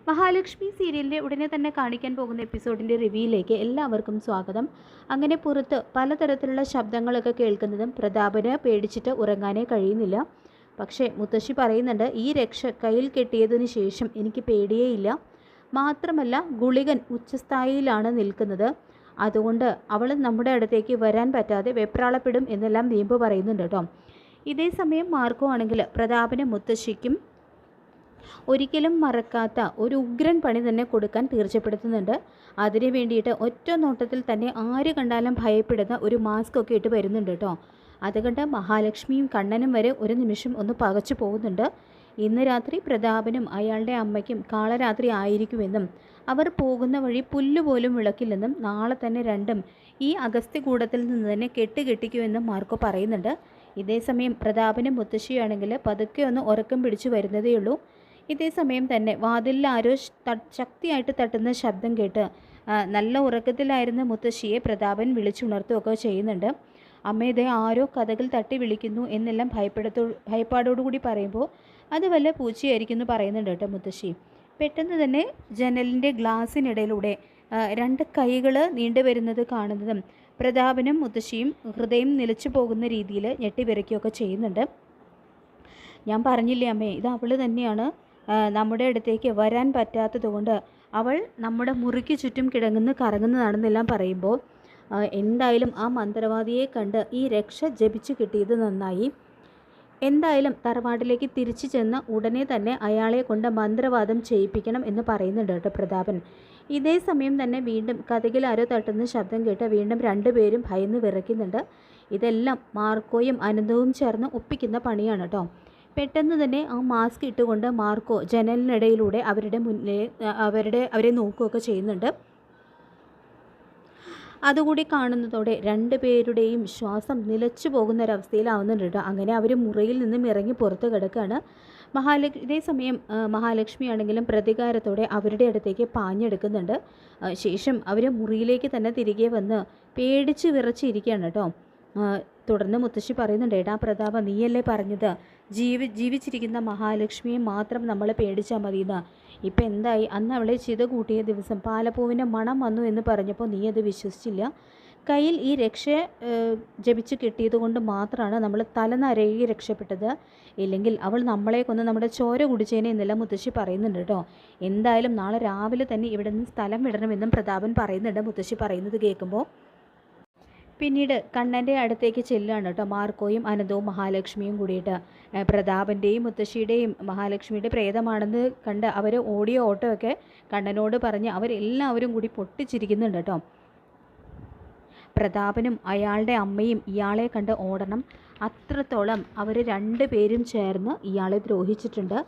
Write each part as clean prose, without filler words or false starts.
മഹാലക്ഷ്മി സീരിയലിൻ്റെ ഉടനെ തന്നെ കാണിക്കാൻ പോകുന്ന എപ്പിസോഡിൻ്റെ റിവ്യൂയിലേക്ക് എല്ലാവർക്കും സ്വാഗതം. അങ്ങനെ പുറത്ത് പലതരത്തിലുള്ള ശബ്ദങ്ങളൊക്കെ കേൾക്കുന്നതും പ്രതാപന് പേടിച്ചിട്ട് ഉറങ്ങാനേ കഴിയുന്നില്ല. പക്ഷേ മുത്തശ്ശി പറയുന്നുണ്ട്, ഈ രക്ഷ കയ്യിൽ കെട്ടിയതിനു ശേഷം എനിക്ക് പേടിയേയില്ല. മാത്രമല്ല ഗുളികൻ ഉച്ചസ്ഥായിയിലാണ് നിൽക്കുന്നത്. അതുകൊണ്ട് അവൾ നമ്മുടെ അടുത്തേക്ക് വരാൻ പറ്റാതെ വെപ്രാളപ്പെടും എന്നെല്ലാം നീമ്പ് പറയുന്നുണ്ട് കേട്ടോ. ഇതേ സമയം മാർക്കോ ആണെങ്കിൽ പ്രതാപനും മുത്തശ്ശിക്കും ഒരിക്കലും മറക്കാത്ത ഒരു ഉഗ്രൻ പണി തന്നെ കൊടുക്കാൻ തീർച്ചപ്പെടുത്തുന്നുണ്ട്. അതിന് വേണ്ടിയിട്ട് ഒറ്റ നോട്ടത്തിൽ തന്നെ ആര് കണ്ടാലും ഭയപ്പെടുന്ന ഒരു മാസ്ക് ഒക്കെ ഇട്ട് വരുന്നുണ്ട് കേട്ടോ. അതുകൊണ്ട് മഹാലക്ഷ്മിയും കണ്ണനും വരെ ഒരു നിമിഷം ഒന്ന് പകച്ചു പോകുന്നുണ്ട്. ഇന്ന് രാത്രി പ്രതാപനും അയാളുടെ അമ്മയ്ക്കും കാളരാത്രി ആയിരിക്കുമെന്നും അവർ പോകുന്ന വഴി പുല്ലുപോലും വിളക്കില്ലെന്നും നാളെ തന്നെ രണ്ടും ഈ അഗസ്ത്യകൂടത്തിൽ നിന്ന് തന്നെ കെട്ടുകെട്ടിക്കുമെന്നും മാർക്കോ പറയുന്നുണ്ട്. ഇതേസമയം പ്രതാപനും മുത്തശ്ശിയാണെങ്കിൽ പതുക്കെ ഒന്ന് ഉറക്കം പിടിച്ചു വരുന്നതേയുള്ളൂ. ഇതേസമയം തന്നെ വാതിലിൽ ആരോ ശക്തിയായിട്ട് തട്ടുന്ന ശബ്ദം കേട്ട് നല്ല ഉറക്കത്തിലായിരുന്ന മുത്തശ്ശിയെ പ്രതാപൻ വിളിച്ചുണർത്തുകയൊക്കെ ചെയ്യുന്നുണ്ട്. അമ്മ ആരോ കഥകൾ തട്ടി വിളിക്കുന്നു എന്നെല്ലാം ഭയപ്പാടോടുകൂടി പറയുമ്പോൾ അത് വല്ല പൂച്ചയായിരിക്കും എന്ന് പറയുന്നുണ്ട് കേട്ടോ മുത്തശ്ശി. പെട്ടെന്ന് തന്നെ ജനലിൻ്റെ ഗ്ലാസ്സിനിടയിലൂടെ രണ്ട് കൈകൾ നീണ്ടു വരുന്നത് കാണുന്നതും പ്രതാപനും മുത്തശ്ശിയും ഹൃദയം നിലച്ചു പോകുന്ന രീതിയിൽ ഞെട്ടിവിറയ്ക്കുകയൊക്കെ ചെയ്യുന്നുണ്ട്. ഞാൻ പറഞ്ഞില്ലേ അമ്മേ, ഇത് അവൾ തന്നെയാണ്. നമ്മുടെ അടുത്തേക്ക് വരാൻ പറ്റാത്തതുകൊണ്ട് അവൾ നമ്മുടെ മുറിക്ക് ചുറ്റും കറങ്ങുന്നതാണെന്നെല്ലാം പറയുമ്പോൾ എന്തായാലും ആ മന്ത്രവാദിയെ കണ്ട് ഈ രക്ഷ ജപിച്ചു കിട്ടിയത് നന്നായി. എന്തായാലും തറവാട്ടിലേക്ക് തിരിച്ചു ചെന്ന് ഉടനെ തന്നെ അയാളെ കൊണ്ട് മന്ത്രവാദം ചെയ്യിപ്പിക്കണം എന്ന് പറയുന്നുണ്ട് കേട്ടോ പ്രതാപൻ. ഇതേ സമയം തന്നെ വീണ്ടും കഥകിൽ ആരോ തട്ടുന്ന ശബ്ദം കേട്ട് വീണ്ടും രണ്ടുപേരും ഭയന്ന് വിറയ്ക്കുന്നുണ്ട്. ഇതെല്ലാം മാർക്കോയും അനന്തവും ചേർന്ന് ഒപ്പിക്കുന്ന പണിയാണ് കേട്ടോ. പെട്ടെന്ന് തന്നെ ആ മാസ്ക് ഇട്ടുകൊണ്ട് മാർക്കോ ജനലിനിടയിലൂടെ അവരെ നോക്കുകയൊക്കെ ചെയ്യുന്നുണ്ട്. അതുകൂടി കാണുന്നതോടെ രണ്ടുപേരുടെയും ശ്വാസം നിലച്ചു പോകുന്നൊരവസ്ഥയിലാവുന്നുണ്ട് കേട്ടോ. അങ്ങനെ അവർ മുറിയിൽ നിന്നും ഇറങ്ങി പുറത്ത് കിടക്കുകയാണ്. ഇതേസമയം മഹാലക്ഷ്മി ആണെങ്കിലും പ്രതികാരത്തോടെ അവരുടെ അടുത്തേക്ക് പാഞ്ഞെടുക്കുന്നുണ്ട്. ശേഷം അവർ മുറിയിലേക്ക് തന്നെ തിരികെ വന്ന് പേടിച്ച് വിറച്ചിരിക്കുകയാണ് കേട്ടോ. തുടർന്ന് മുത്തശ്ശി പറയുന്നുണ്ട്, ഏടാ പ്രതാപ, നീയല്ലേ പറഞ്ഞത് ജീവിച്ചിരിക്കുന്ന മഹാലക്ഷ്മിയെ മാത്രം നമ്മൾ പേടിച്ചാൽ മതിയെന്ന്. ഇപ്പം എന്തായി? അന്ന് അവളെ ചിത കൂട്ടിയ ദിവസം പാലപ്പൂവിൻ്റെ മണം വന്നു എന്ന് പറഞ്ഞപ്പോൾ നീ അത് വിശ്വസിച്ചില്ല. കയ്യിൽ ഈ രക്ഷ ജപിച്ച് കിട്ടിയത് കൊണ്ട് മാത്രമാണ് നമ്മൾ തലനരകി രക്ഷപ്പെട്ടത്. ഇല്ലെങ്കിൽ അവൾ നമ്മളെ കൊന്ന് നമ്മുടെ ചോര കുടിച്ചേനെ എന്നെല്ലാം മുത്തശ്ശി പറയുന്നുണ്ട് കേട്ടോ. എന്തായാലും നാളെ രാവിലെ തന്നെ ഇവിടെ നിന്ന് സ്ഥലം വിടണമെന്നും പ്രതാപൻ പറയുന്നുണ്ട്. മുത്തശ്ശി പറയുന്നത് കേൾക്കുമ്പോൾ പിന്നീട് കണ്ണൻ്റെ അടുത്തേക്ക് ചെല്ലുകയാണ് കേട്ടോ. മാർക്കോയും അനന്തവും മഹാലക്ഷ്മിയും കൂടിയിട്ട് പ്രതാപൻ്റെയും മുത്തശ്ശിയുടെയും മഹാലക്ഷ്മിയുടെ പ്രേതമാണെന്ന് കണ്ട് അവർ ഓടിയ ഓട്ടമൊക്കെ കണ്ണനോട് പറഞ്ഞ് അവരെല്ലാവരും കൂടി പൊട്ടിച്ചിരിക്കുന്നുണ്ട് കേട്ടോ. പ്രതാപനും അയാളുടെ അമ്മയും ഇയാളെ കണ്ട് ഓടണം. അത്രത്തോളം അവർ രണ്ടുപേരും ചേർന്ന് ഇയാളെ ദ്രോഹിച്ചിട്ടുണ്ട്.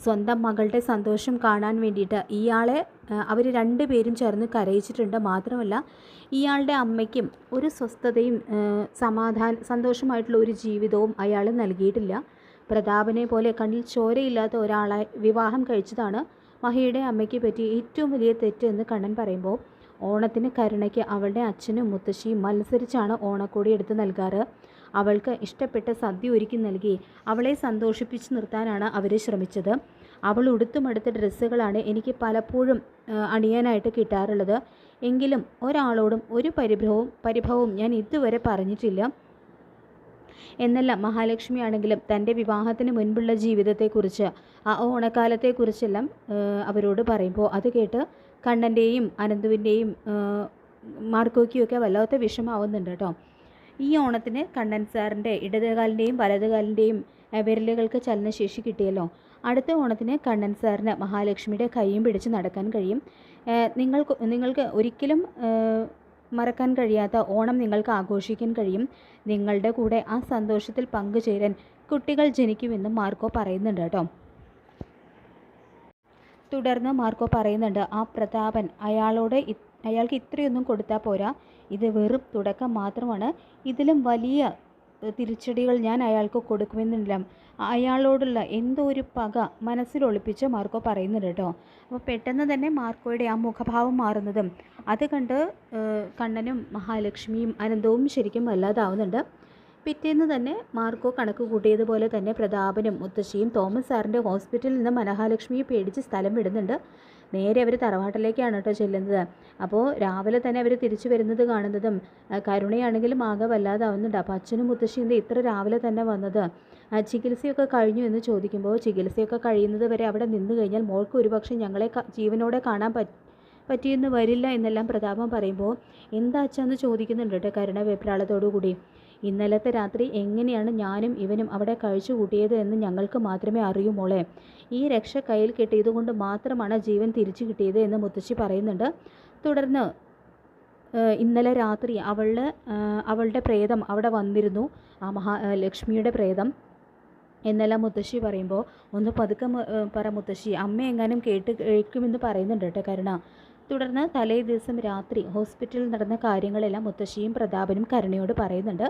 സ്വന്തം മകളുടെ സന്തോഷം കാണാൻ വേണ്ടിയിട്ട് ഇയാളെ അവർ രണ്ടുപേരും ചേർന്ന് കരയിച്ചിട്ടുണ്ട്. മാത്രമല്ല ഇയാളുടെ അമ്മയ്ക്കും ഒരു സ്വസ്ഥതയും സന്തോഷമായിട്ടുള്ള ഒരു ജീവിതവും അയാൾ നൽകിയിട്ടില്ല. പ്രതാപനെ പോലെ കണ്ണിൽ ചോരയില്ലാത്ത ഒരാളെ വിവാഹം കഴിച്ചതാണ് മഹിയുടെ അമ്മയ്ക്ക് പറ്റിയ ഏറ്റവും വലിയ തെറ്റ് എന്ന് കണ്ണൻ പറയുമ്പോൾ, ഓണത്തിന് കരുണയ്ക്ക് അവളുടെ അച്ഛനും മുത്തശ്ശിയും മത്സരിച്ചാണ് ഓണക്കോടി എടുത്ത് നൽകാറ്. അവൾക്ക് ഇഷ്ടപ്പെട്ട സദ്യ ഒരുക്കി നൽകി അവളെ സന്തോഷിപ്പിച്ച് നിർത്താനാണ് അവർ ശ്രമിച്ചത്. അവൾ ഉടുത്തുമടുത്ത ഡ്രസ്സുകളാണ് എനിക്ക് പലപ്പോഴും അണിയാനായിട്ട് കിട്ടാറുള്ളത്. എങ്കിലും ഒരാളോടും ഒരു പരിഭവവും ഞാൻ ഇതുവരെ പറഞ്ഞിട്ടില്ല എന്നല്ല. മഹാലക്ഷ്മി ആണെങ്കിലും തൻ്റെ വിവാഹത്തിന് മുൻപുള്ള ജീവിതത്തെക്കുറിച്ച് ആ ഓണക്കാലത്തെക്കുറിച്ചെല്ലാം അവരോട് പറയുമ്പോൾ അത് കേട്ട് കണ്ണൻ്റെയും അനന്തുവിൻ്റെയും മാർക്കോയ്ക്കുമൊക്കെ വല്ലാത്ത വിഷമാവുന്നുണ്ട് കേട്ടോ. ഈ ഓണത്തിന് കണ്ണൻ സാറിൻ്റെ ഇടതുകാലിൻ്റെയും വലതുകാലിൻ്റെയും വിരലുകൾക്ക് ചലനശേഷി കിട്ടിയല്ലോ. അടുത്ത ഓണത്തിന് കണ്ണൻ സാറിന് മഹാലക്ഷ്മിയുടെ കൈയും പിടിച്ച് നടക്കാൻ കഴിയും. നിങ്ങൾക്ക് ഒരിക്കലും മറക്കാൻ കഴിയാത്ത ഓണം നിങ്ങൾക്ക് ആഘോഷിക്കാൻ കഴിയും. നിങ്ങളുടെ കൂടെ ആ സന്തോഷത്തിൽ പങ്കുചേരാൻ കുട്ടികൾ ജനിക്കുമെന്നും മാർക്കോ പറയുന്നുണ്ട് കേട്ടോ. തുടർന്ന് മാർക്കോ പറയുന്നുണ്ട്, ആ പ്രതാപൻ അയാൾക്ക് ഇത്രയൊന്നും കൊടുത്താൽ പോരാ. ഇത് വെറും തുടക്കം മാത്രമാണ്. ഇതിലും വലിയ തിരിച്ചടികൾ ഞാൻ അയാൾക്ക് കൊടുക്കുമെന്നെല്ലാം അയാളോടുള്ള എന്തോ ഒരു പക മനസ്സിലൊളിപ്പിച്ച് മാർക്കോ പറയുന്നുണ്ട് കേട്ടോ. അപ്പോൾ പെട്ടെന്ന് തന്നെ മാർക്കോയുടെ ആ മുഖഭാവം മാറുന്നതും അത് കണ്ട് കണ്ണനും മഹാലക്ഷ്മിയും അനന്തവും ശരിക്കും വല്ലാതാവുന്നുണ്ട്. പിറ്റേന്ന് തന്നെ മാർക്കോ കണക്ക് കൂട്ടിയതുപോലെ തന്നെ പ്രതാപനും മുത്തശ്ശിയും തോമസ് സാറിൻ്റെ ഹോസ്പിറ്റലിൽ നിന്ന് മഹാലക്ഷ്മിയെ പേടിച്ച് സ്ഥലം വിടുന്നുണ്ട്. നേരെ അവർ തറവാട്ടിലേക്കാണ് കേട്ടോ ചെല്ലുന്നത്. അപ്പോൾ രാവിലെ തന്നെ അവർ തിരിച്ചു വരുന്നത് കാണുന്നതും കരുണയാണെങ്കിലും ആകെ വല്ലാതാവുന്നുണ്ട്. അപ്പോൾ അച്ഛനും മുത്തശ്ശിയും എന്താ ഇത്ര രാവിലെ തന്നെ വന്നത്, ചികിത്സയൊക്കെ കഴിഞ്ഞു എന്ന് ചോദിക്കുമ്പോൾ ചികിത്സയൊക്കെ കഴിയുന്നത് വരെ അവിടെ നിന്ന് കഴിഞ്ഞാൽ മോൾക്ക് ഒരുപക്ഷെ ഞങ്ങളെ ജീവനോടെ കാണാൻ പറ്റിയെന്ന് വരില്ല എന്നെല്ലാം പ്രതാപം പറയുമ്പോൾ എന്താ അച്ഛന്ന് ചോദിക്കുന്നുണ്ട് കേട്ടോ കരുണ വെപ്രാളത്തോടു കൂടി. ഇന്നലത്തെ രാത്രി എങ്ങനെയാണ് ഞാനും ഇവനും അവിടെ കഴിച്ചു കൂട്ടിയത് എന്ന് ഞങ്ങൾക്ക് മാത്രമേ അറിയൂ മോളെ. ഈ രക്ഷ കയ്യിൽ കിട്ടിയതുകൊണ്ട് മാത്രമാണ് ജീവൻ തിരിച്ചു കിട്ടിയത് എന്ന് മുത്തശ്ശി പറയുന്നുണ്ട്. തുടർന്ന് ഇന്നലെ രാത്രി അവളുടെ പ്രേതം അവിടെ വന്നിരുന്നു, ആ മഹാലക്ഷ്മിയുടെ പ്രേതം എന്നെല്ലാം മുത്തശ്ശി പറയുമ്പോൾ ഒന്ന് പതുക്കെ പറ മുത്തശ്ശി, അമ്മ എങ്ങാനും കേൾക്കുമെന്ന് പറയുന്നുണ്ട് കേട്ടോ കരുണ. തുടർന്ന് തലേ ദിവസം രാത്രി ഹോസ്പിറ്റലിൽ നടന്ന കാര്യങ്ങളെല്ലാം മുത്തശ്ശിയും പ്രതാപനും കരുണയോട് പറയുന്നുണ്ട്.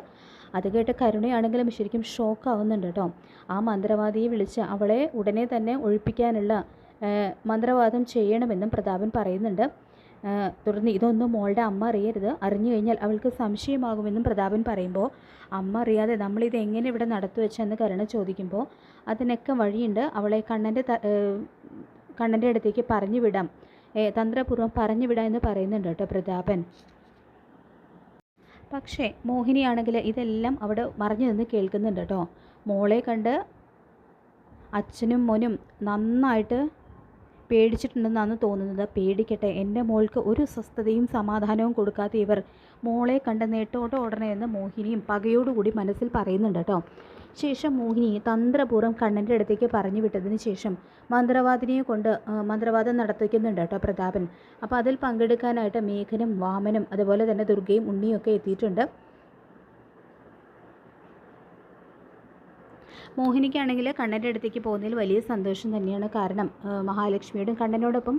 അത് കേട്ട് കരുണയാണെങ്കിലും ശരിക്കും ഷോക്കാവുന്നുണ്ട് കേട്ടോ. ആ മന്ത്രവാദിയെ വിളിച്ച് അവളെ ഉടനെ തന്നെ ഒഴിപ്പിക്കാനുള്ള മന്ത്രവാദം ചെയ്യണമെന്നും പ്രതാപൻ പറയുന്നുണ്ട്. തുടർന്ന് ഇതൊന്നും മോളുടെ അമ്മ അറിയരുത്, അറിഞ്ഞു കഴിഞ്ഞാൽ അവൾക്ക് സംശയമാകുമെന്നും പ്രതാപൻ പറയുമ്പോൾ അമ്മ അറിയാതെ നമ്മളിത് എങ്ങനെ ഇവിടെ നടത്തി വെച്ചെന്ന് കരുണ ചോദിക്കുമ്പോൾ അതിനൊക്കെ വഴിയുണ്ട്, അവളെ കണ്ണൻ്റെ അടുത്തേക്ക് പറഞ്ഞു വിടാം, തന്ത്രപൂർവ്വം പറഞ്ഞു വിടാം എന്ന് പറയുന്നുണ്ട് കേട്ടോ പ്രതാപൻ. പക്ഷേ മോഹിനിയാണെങ്കിൽ ഇതെല്ലാം അവിടെ മറഞ്ഞു നിന്ന് കേൾക്കുന്നുണ്ട് കേട്ടോ. മോളെ കണ്ട് അച്ഛനും മോനും നന്നായിട്ട് പേടിച്ചിട്ടുണ്ടെന്നാണ് തോന്നുന്നത്. പേടിക്കട്ടെ, എൻ്റെ മോൾക്ക് ഒരു സ്വസ്ഥതയും സമാധാനവും കൊടുക്കാത്ത ഇവർ മോളെ കണ്ട നേട്ടോട്ട് ഓടണമെന്ന് മോഹിനിയും പകയോടുകൂടി മനസ്സിൽ പറയുന്നുണ്ട് കേട്ടോ. ശേഷം മോഹിനി തന്ത്രപൂർവ്വം കണ്ണൻ്റെ അടുത്തേക്ക് പറഞ്ഞു വിട്ടതിന് ശേഷം മന്ത്രവാദിനിയെ കൊണ്ട് മന്ത്രവാദം നടത്തിക്കുന്നുണ്ട് കേട്ടോ പ്രതാപൻ. അപ്പോൾ അതിൽ പങ്കെടുക്കാനായിട്ട് മേഘനും വാമനും അതുപോലെ തന്നെ ദുർഗയും ഉണ്ണിയൊക്കെ എത്തിയിട്ടുണ്ട്. മോഹിനിക്കാണെങ്കിൽ കണ്ണൻ്റെ അടുത്തേക്ക് പോകുന്നതിൽ വലിയ സന്തോഷം തന്നെയാണ്. കാരണം മഹാലക്ഷ്മിയോടും കണ്ണനോടൊപ്പം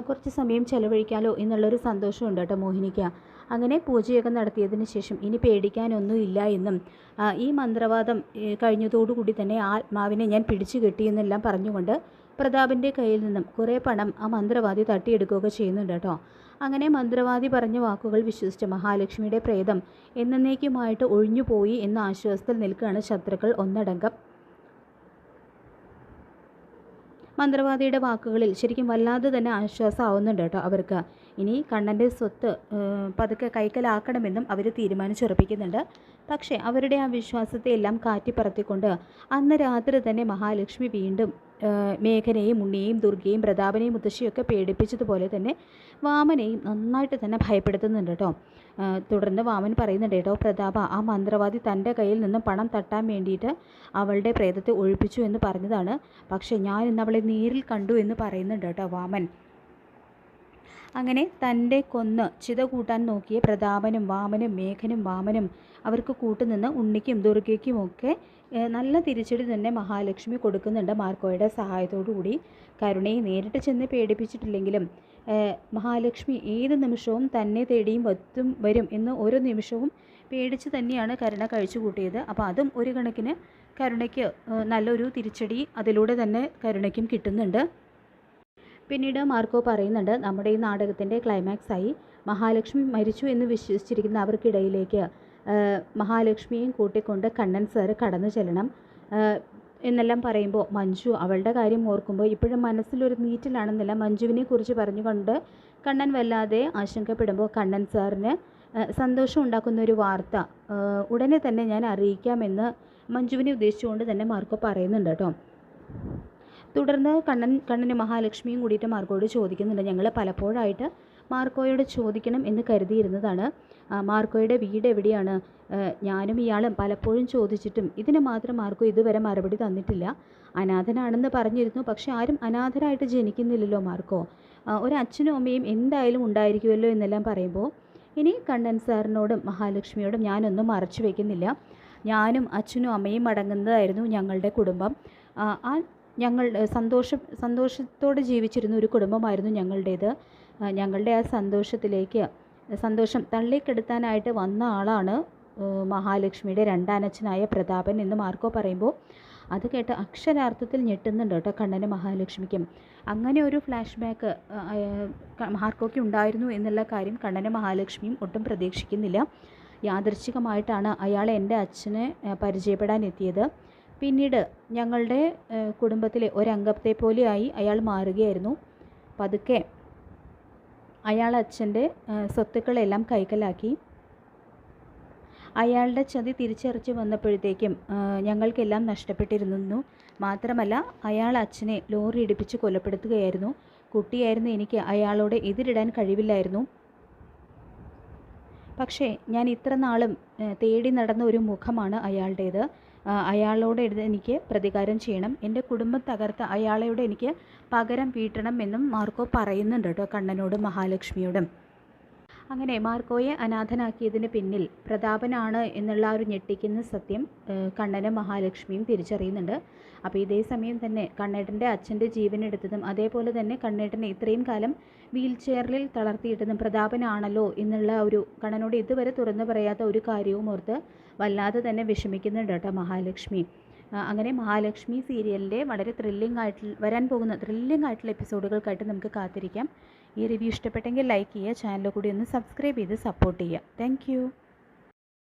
കുറച്ച് സമയം ചെലവഴിക്കാമല്ലോ എന്നുള്ളൊരു സന്തോഷമുണ്ട് കേട്ടോ മോഹിനിക്ക്. അങ്ങനെ പൂജയൊക്കെ നടത്തിയതിന് ശേഷം ഇനി പേടിക്കാനൊന്നുമില്ല എന്നും ഈ മന്ത്രവാദം കഴിഞ്ഞതോടുകൂടി തന്നെ ആത്മാവിനെ ഞാൻ പിടിച്ചു കെട്ടിയെന്നെല്ലാം പറഞ്ഞുകൊണ്ട് പ്രതാപൻ്റെ കയ്യിൽ നിന്നും കുറേ പണം ആ മന്ത്രവാദി തട്ടിയെടുക്കുകയൊക്കെ ചെയ്യുന്നുണ്ട് കേട്ടോ. അങ്ങനെ മന്ത്രവാദി പറഞ്ഞ വാക്കുകൾ വിശ്വസിച്ച മഹാലക്ഷ്മിയുടെ പ്രേതം എന്നേക്കുമായിട്ട് ഒഴിഞ്ഞുപോയി എന്ന ആശ്വാസത്തിൽ നിൽക്കുകയാണ് ശത്രുക്കൾ ഒന്നടങ്കം. മന്ത്രവാദിയുടെ വാക്കുകളിൽ ശരിക്കും വല്ലാതെ തന്നെ ആശ്വാസമാവുന്നുണ്ട് കേട്ടോ അവർക്ക്. ഇനി കണ്ണൻ്റെ സ്വത്ത് പതുക്കെ കൈക്കലാക്കണമെന്നും അവർ തീരുമാനിച്ചുറപ്പിക്കുന്നുണ്ട്. പക്ഷേ അവരുടെ ആ വിശ്വാസത്തെ എല്ലാം കാറ്റിപ്പറത്തിക്കൊണ്ട് അന്ന് രാത്രി തന്നെ മഹാലക്ഷ്മി വീണ്ടും മേഘനെയും ഉണ്ണിയെയും ദുർഗയെയും പ്രതാപനെയും മുത്തശ്ശിയൊക്കെ പേടിപ്പിച്ചതുപോലെ തന്നെ വാമനെയും നന്നായിട്ട് തന്നെ ഭയപ്പെടുത്തുന്നുണ്ട് കേട്ടോ. തുടർന്ന് വാമൻ പറയുന്നുണ്ട് കേട്ടോ, പ്രതാപ ആ മന്ത്രവാദി തൻ്റെ കയ്യിൽ നിന്നും പണം തട്ടാൻ വേണ്ടിയിട്ട് അവളുടെ പ്രേതത്തെ ഒഴിപ്പിച്ചു എന്ന് പറഞ്ഞതാണ്. പക്ഷേ ഞാൻ ഇന്ന് അവളെ നേരിൽ കണ്ടു എന്ന് പറയുന്നുണ്ട് കേട്ടോ വാമൻ. അങ്ങനെ തൻ്റെ കൊന്ന് ചിത കൂട്ടാൻ നോക്കിയ പ്രതാപനും വാമനും മേഘനും വാമനും അവർക്ക് കൂട്ടുനിന്ന് ഉണ്ണിക്കും ദുർഗയ്ക്കുമൊക്കെ നല്ല തിരിച്ചടി തന്നെ മഹാലക്ഷ്മി കൊടുക്കുന്നുണ്ട് മാർക്കോയുടെ സഹായത്തോടു കൂടി. കരുണയെ നേരിട്ട് ചെന്ന് പേടിപ്പിച്ചിട്ടില്ലെങ്കിലും മഹാലക്ഷ്മി ഏത് നിമിഷവും തന്നെ തേടിയും വരും എന്ന് ഓരോ നിമിഷവും പേടിച്ച് തന്നെയാണ് കരുണ കഴിച്ചു കൂട്ടിയത്. അപ്പോൾ അതും ഒരു കണക്കിന് കരുണയ്ക്ക് നല്ലൊരു തിരിച്ചടി അതിലൂടെ തന്നെ കരുണയ്ക്കും കിട്ടുന്നുണ്ട്. പിന്നീട് മാർക്കോ പറയുന്നുണ്ട്, നമ്മുടെ ഈ നാടകത്തിൻ്റെ ക്ലൈമാക്സായി മഹാലക്ഷ്മി മരിച്ചു എന്ന് വിശ്വസിച്ചിരിക്കുന്ന അവർക്കിടയിലേക്ക് മഹാലക്ഷ്മിയെയും കൂട്ടിക്കൊണ്ട് കണ്ണൻ സാറ് കടന്നു ചെല്ലണം എന്നെല്ലാം പറയുമ്പോൾ മഞ്ജു അവളുടെ കാര്യം ഓർക്കുമ്പോൾ ഇപ്പോഴും മനസ്സിലൊരു നീറ്റിലാണെന്നല്ല മഞ്ജുവിനെ കുറിച്ച് പറഞ്ഞുകൊണ്ട് കണ്ണൻ വല്ലാതെ ആശങ്കപ്പെടുമ്പോൾ കണ്ണൻ സാറിന് സന്തോഷം ഉണ്ടാക്കുന്ന ഒരു വാർത്ത ഉടനെ തന്നെ ഞാൻ അറിയിക്കാമെന്ന് മഞ്ജുവിനെ ഉദ്ദേശിച്ചുകൊണ്ട് തന്നെ മാർക്കോ പറയുന്നുണ്ട് കേട്ടോ. തുടർന്ന് കണ്ണന് മഹാലക്ഷ്മിയും കൂടിയിട്ട് മാർക്കോയോട് ചോദിക്കുന്നുണ്ട്, ഞങ്ങൾ പലപ്പോഴായിട്ട് മാർക്കോയോട് ചോദിക്കണം എന്ന് കരുതിയിരുന്നതാണ്, മാർക്കോയുടെ വീട് എവിടെയാണ്, ഞാനും ഇയാളും പലപ്പോഴും ചോദിച്ചിട്ടും ഇതിന് മാത്രം മാർക്കോ ഇതുവരെ മറുപടി തന്നിട്ടില്ല. അനാഥനാണെന്ന് പറഞ്ഞിരുന്നു, പക്ഷെ ആരും അനാഥരായിട്ട് ജനിക്കുന്നില്ലല്ലോ മാർക്കോ, ഒരു അച്ഛനും അമ്മയും എന്തായാലും ഉണ്ടായിരിക്കുമല്ലോ എന്നെല്ലാം പറയുമ്പോൾ ഇനി കണ്ണൻ സാറിനോടും മഹാലക്ഷ്മിയോടും ഞാനൊന്നും മറച്ചു വയ്ക്കുന്നില്ല, ഞാനും അച്ഛനും അമ്മയും അടങ്ങുന്നതായിരുന്നു ഞങ്ങളുടെ കുടുംബം, ഞങ്ങൾ സന്തോഷത്തോടെ ജീവിച്ചിരുന്ന ഒരു കുടുംബമായിരുന്നു ഞങ്ങളുടേത്. ഞങ്ങളുടെ ആ സന്തോഷം തള്ളിക്കെടുത്താനായിട്ട് വന്ന ആളാണ് മഹാലക്ഷ്മിയുടെ രണ്ടാനച്ഛനായ പ്രതാപൻ എന്ന് മാർക്കോ പറയുമ്പോൾ അത് കേട്ട് അക്ഷരാർത്ഥത്തിൽ ഞെട്ടുന്നുണ്ട് കേട്ടോ കണ്ണനും മഹാലക്ഷ്മിക്കും. അങ്ങനെ ഒരു ഫ്ലാഷ് ബാക്ക് മാർക്കോയ്ക്ക് ഉണ്ടായിരുന്നു എന്നുള്ള കാര്യം കണ്ണനും മഹാലക്ഷ്മിയും ഒട്ടും പ്രതീക്ഷിക്കുന്നില്ല. യാദൃച്ഛികമായിട്ടാണ് അയാൾ എൻ്റെ അച്ഛനെ പരിചയപ്പെടാൻ എത്തിയത്. പിന്നീട് ഞങ്ങളുടെ കുടുംബത്തിലെ ഒരംഗത്തെ പോലെയായി അയാൾ മാറുകയായിരുന്നു. പതുക്കെ അയാൾ അച്ഛൻ്റെ സ്വത്തുക്കളെല്ലാം കൈക്കലാക്കി. അയാളുടെ ചതി തിരിച്ചറിച്ച് വന്നപ്പോഴത്തേക്കും ഞങ്ങൾക്കെല്ലാം നഷ്ടപ്പെട്ടിരുന്നു. മാത്രമല്ല അയാൾ അച്ഛനെ ലോറി ഇടിപ്പിച്ച് കൊലപ്പെടുത്തുകയായിരുന്നു. കുട്ടിയായിരുന്നു എനിക്ക് അയാളോട് എതിരിടാൻ കഴിവില്ലായിരുന്നു. പക്ഷേ ഞാൻ ഇത്ര നാളും തേടി നടന്ന ഒരു മുഖമാണ് അയാളുടേത്. അയാളോട് എനിക്ക് പ്രതികാരം ചെയ്യണം. എൻ്റെ കുടുംബം തകർത്ത അയാളോട് എനിക്ക് പകരം വീട്ടണം എന്നും മാർക്കോ പറയുന്നുണ്ട് കേട്ടോ കണ്ണനോടും മഹാലക്ഷ്മിയോടും. അങ്ങനെ മാർക്കോയെ അനാഥനാക്കിയതിന് പിന്നിൽ പ്രതാപനാണ് എന്നുള്ള ഒരു ഞെട്ടിക്കുന്ന സത്യം കണ്ണനും മഹാലക്ഷ്മിയും തിരിച്ചറിയുന്നുണ്ട്. അപ്പോൾ ഇതേ സമയം തന്നെ കണ്ണേട്ടൻ്റെ അച്ഛൻ്റെ ജീവനെടുത്തതും അതേപോലെ തന്നെ കണ്ണേട്ടനെ ഇത്രയും കാലം വീൽ ചെയറിൽ തളർത്തിയിട്ടതും പ്രതാപനാണല്ലോ എന്നുള്ള ഒരു കണ്ണനോട് ഇതുവരെ തുറന്നു പറയാത്ത ഒരു കാര്യവും ഓർത്ത് വല്ലാതെ തന്നെ വിഷമിക്കുന്നുണ്ട് കേട്ടോ മഹാലക്ഷ്മി. അങ്ങനെ മഹാലക്ഷ്മി സീരിയലിൻ്റെ വളരെ വരാൻ പോകുന്ന ത്രില്ലിംഗ് ആയിട്ടുള്ള എപ്പിസോഡുകൾക്കായിട്ട് നമുക്ക് കാത്തിരിക്കാം. ഈ റിവ്യൂ ഇഷ്ടപ്പെട്ടെങ്കിൽ ലൈക്ക് ചെയ്യുക, ചാനൽ കൂടി ഒന്ന് സബ്സ്ക്രൈബ് ചെയ്ത് സപ്പോർട്ട് ചെയ്യുക. താങ്ക്